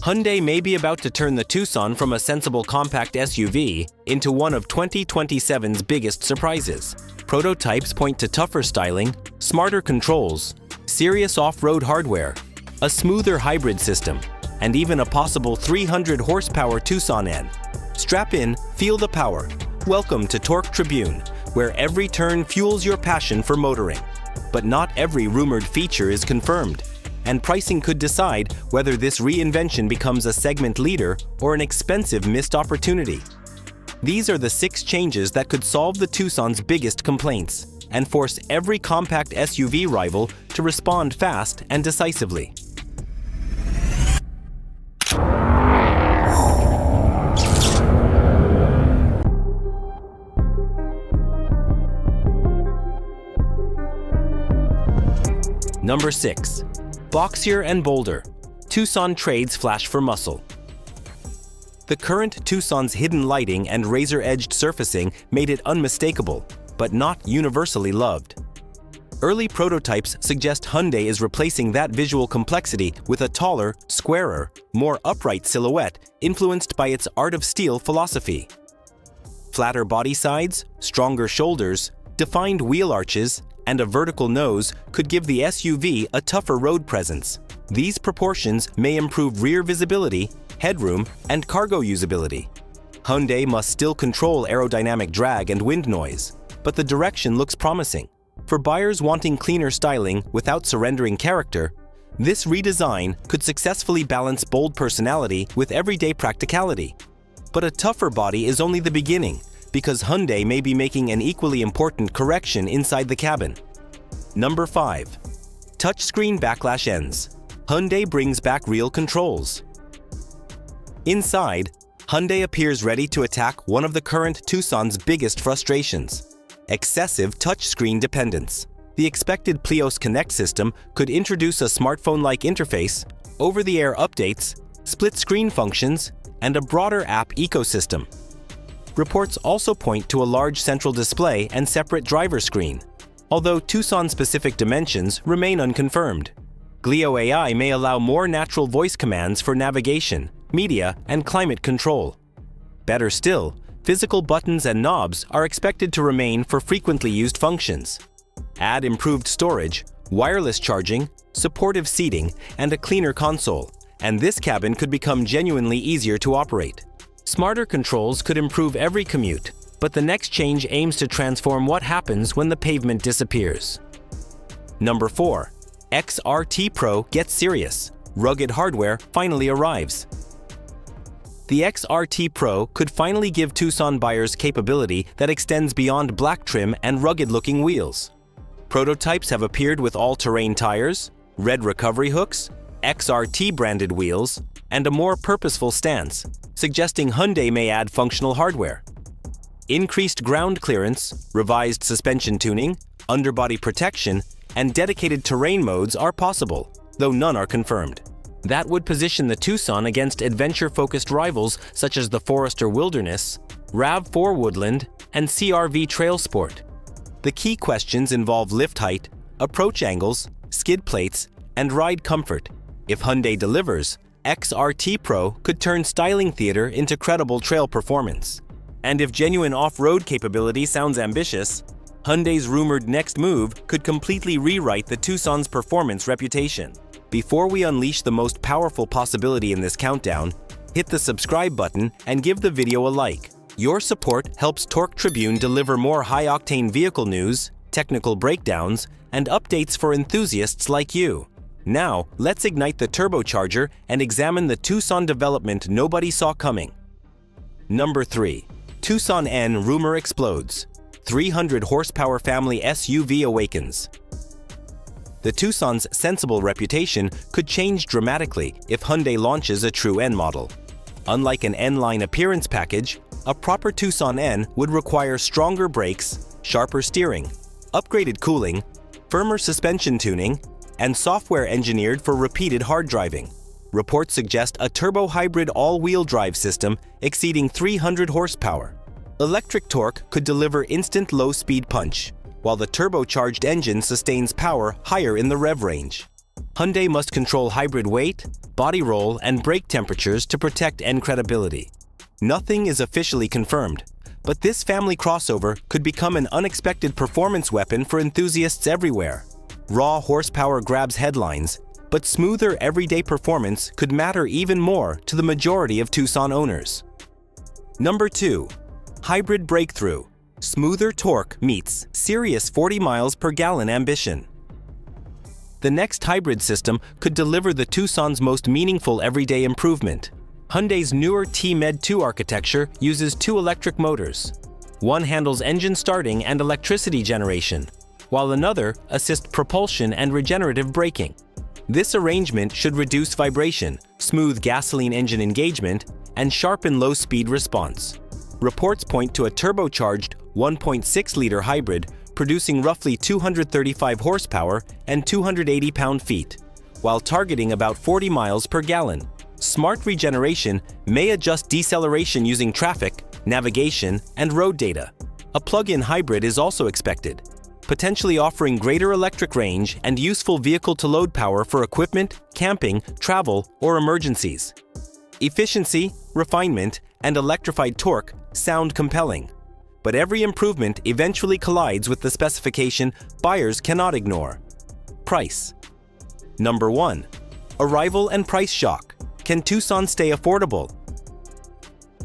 Hyundai may be about to turn the Tucson from a sensible compact SUV into one of 2027's biggest surprises. Prototypes point to tougher styling, smarter controls, serious off-road hardware, a smoother hybrid system, and even a possible 300 horsepower Tucson N. Strap in, feel the power. Welcome to Torque Tribune, where every turn fuels your passion for motoring. But not every rumored feature is confirmed, and pricing could decide whether this reinvention becomes a segment leader or an expensive missed opportunity. These are the 6 changes that could solve the Tucson's biggest complaints and force every compact SUV rival to respond fast and decisively. Number 6. Boxier and bolder. Tucson trades flash for muscle. The current Tucson's hidden lighting and razor-edged surfacing made it unmistakable, but not universally loved. Early prototypes suggest Hyundai is replacing that visual complexity with a taller, squarer, more upright silhouette influenced by its Art of Steel philosophy. Flatter body sides, stronger shoulders, defined wheel arches, and a vertical nose could give the SUV a tougher road presence. These proportions may improve rear visibility, headroom, and cargo usability. Hyundai must still control aerodynamic drag and wind noise, but the direction looks promising. For buyers wanting cleaner styling without surrendering character, this redesign could successfully balance bold personality with everyday practicality. But a tougher body is only the beginning, because Hyundai may be making an equally important correction inside the cabin. Number 5. Touchscreen backlash ends. Hyundai brings back real controls. Inside, Hyundai appears ready to attack one of the current Tucson's biggest frustrations: excessive touchscreen dependence. The expected Plios Connect system could introduce a smartphone-like interface, over-the-air updates, split-screen functions, and a broader app ecosystem. Reports also point to a large central display and separate driver screen, although Tucson-specific dimensions remain unconfirmed. Glio AI may allow more natural voice commands for navigation, media, and climate control. Better still, physical buttons and knobs are expected to remain for frequently used functions. Add improved storage, wireless charging, supportive seating, and a cleaner console, and this cabin could become genuinely easier to operate. Smarter controls could improve every commute, but the next change aims to transform what happens when the pavement disappears. Number 4. XRT Pro gets serious. Rugged hardware finally arrives. The XRT Pro could finally give Tucson buyers capability that extends beyond black trim and rugged-looking wheels. Prototypes have appeared with all-terrain tires, red recovery hooks, XRT-branded wheels, and a more purposeful stance, suggesting Hyundai may add functional hardware. Increased ground clearance, revised suspension tuning, underbody protection, and dedicated terrain modes are possible, though none are confirmed. That would position the Tucson against adventure-focused rivals such as the Forester Wilderness, RAV4 Woodland, and CR-V Trail Sport. The key questions involve lift height, approach angles, skid plates, and ride comfort. If Hyundai delivers, XRT Pro could turn styling theater into credible trail performance. And if genuine off-road capability sounds ambitious, Hyundai's rumored next move could completely rewrite the Tucson's performance reputation. Before we unleash the most powerful possibility in this countdown, hit the subscribe button and give the video a like. Your support helps Torque Tribune deliver more high-octane vehicle news, technical breakdowns, and updates for enthusiasts like you. Now, let's ignite the turbocharger and examine the Tucson development nobody saw coming. Number 3. Tucson N rumor explodes. 300 horsepower family SUV awakens. The Tucson's sensible reputation could change dramatically if Hyundai launches a true N model. Unlike an N-line appearance package, a proper Tucson N would require stronger brakes, sharper steering, upgraded cooling, firmer suspension tuning, and software engineered for repeated hard driving. Reports suggest a turbo-hybrid all-wheel drive system exceeding 300 horsepower. Electric torque could deliver instant low-speed punch, while the turbocharged engine sustains power higher in the rev range. Hyundai must control hybrid weight, body roll, and brake temperatures to protect N credibility. Nothing is officially confirmed, but this family crossover could become an unexpected performance weapon for enthusiasts everywhere. Raw horsepower grabs headlines, but smoother everyday performance could matter even more to the majority of Tucson owners. Number 2. Hybrid breakthrough. Smoother torque meets serious 40 miles per gallon ambition. The next hybrid system could deliver the Tucson's most meaningful everyday improvement. Hyundai's newer T-Med2 architecture uses 2 electric motors. One handles engine starting and electricity generation, while another assists propulsion and regenerative braking. This arrangement should reduce vibration, smooth gasoline engine engagement, and sharpen low-speed response. Reports point to a turbocharged 1.6-liter hybrid producing roughly 235 horsepower and 280 pound-feet, while targeting about 40 miles per gallon. Smart regeneration may adjust deceleration using traffic, navigation, and road data. A plug-in hybrid is also expected, potentially offering greater electric range and useful vehicle-to-load power for equipment, camping, travel, or emergencies. Efficiency, refinement, and electrified torque sound compelling, but every improvement eventually collides with the specification buyers cannot ignore: price. Number 1. Arrival and price shock. Can Tucson stay affordable?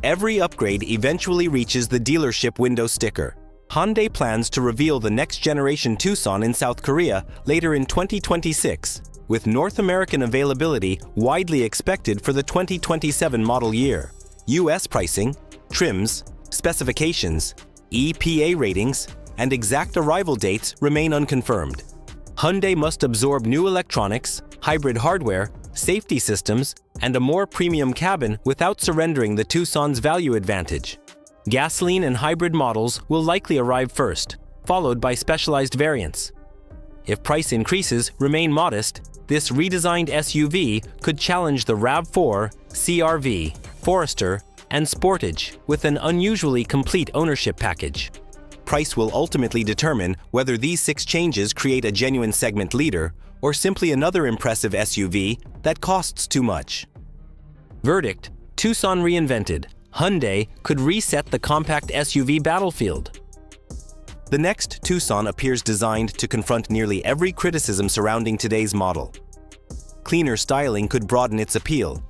Every upgrade eventually reaches the dealership window sticker. Hyundai plans to reveal the next-generation Tucson in South Korea later in 2026, with North American availability widely expected for the 2027 model year. US pricing, trims, specifications, EPA ratings, and exact arrival dates remain unconfirmed. Hyundai must absorb new electronics, hybrid hardware, safety systems, and a more premium cabin without surrendering the Tucson's value advantage. Gasoline and hybrid models will likely arrive first, followed by specialized variants. If price increases remain modest, this redesigned SUV could challenge the RAV4, CR-V, Forester, and Sportage with an unusually complete ownership package. Price will ultimately determine whether these 6 changes create a genuine segment leader or simply another impressive SUV that costs too much. Verdict: Tucson reinvented. Hyundai could reset the compact SUV battlefield. The next Tucson appears designed to confront nearly every criticism surrounding today's model. Cleaner styling could broaden its appeal.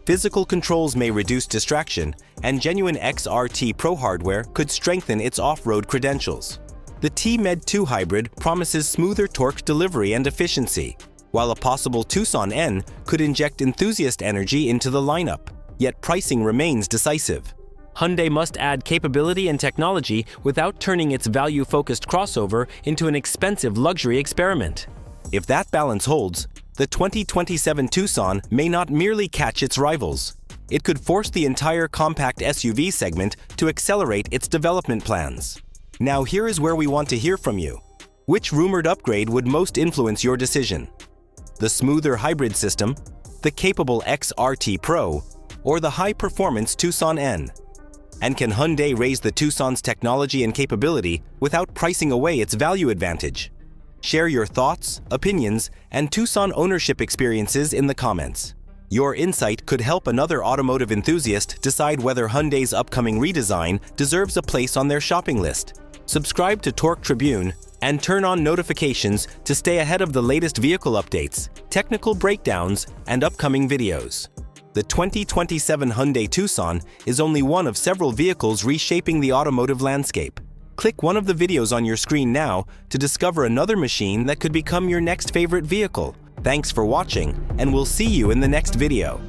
Physical controls may reduce distraction, and genuine XRT Pro hardware could strengthen its off-road credentials. The T-Med2 hybrid promises smoother torque delivery and efficiency, while a possible Tucson N could inject enthusiast energy into the lineup. Yet pricing remains decisive. Hyundai must add capability and technology without turning its value-focused crossover into an expensive luxury experiment. If that balance holds, the 2027 Tucson may not merely catch its rivals. It could force the entire compact SUV segment to accelerate its development plans. Now here is where we want to hear from you. Which rumored upgrade would most influence your decision? The smoother hybrid system, the capable XRT Pro, or the high-performance Tucson N? And can Hyundai raise the Tucson's technology and capability without pricing away its value advantage? Share your thoughts, opinions, and Tucson ownership experiences in the comments. Your insight could help another automotive enthusiast decide whether Hyundai's upcoming redesign deserves a place on their shopping list. Subscribe to Torque Tribune and turn on notifications to stay ahead of the latest vehicle updates, technical breakdowns, and upcoming videos. The 2027 Hyundai Tucson is only one of several vehicles reshaping the automotive landscape. Click one of the videos on your screen now to discover another machine that could become your next favorite vehicle. Thanks for watching, and we'll see you in the next video.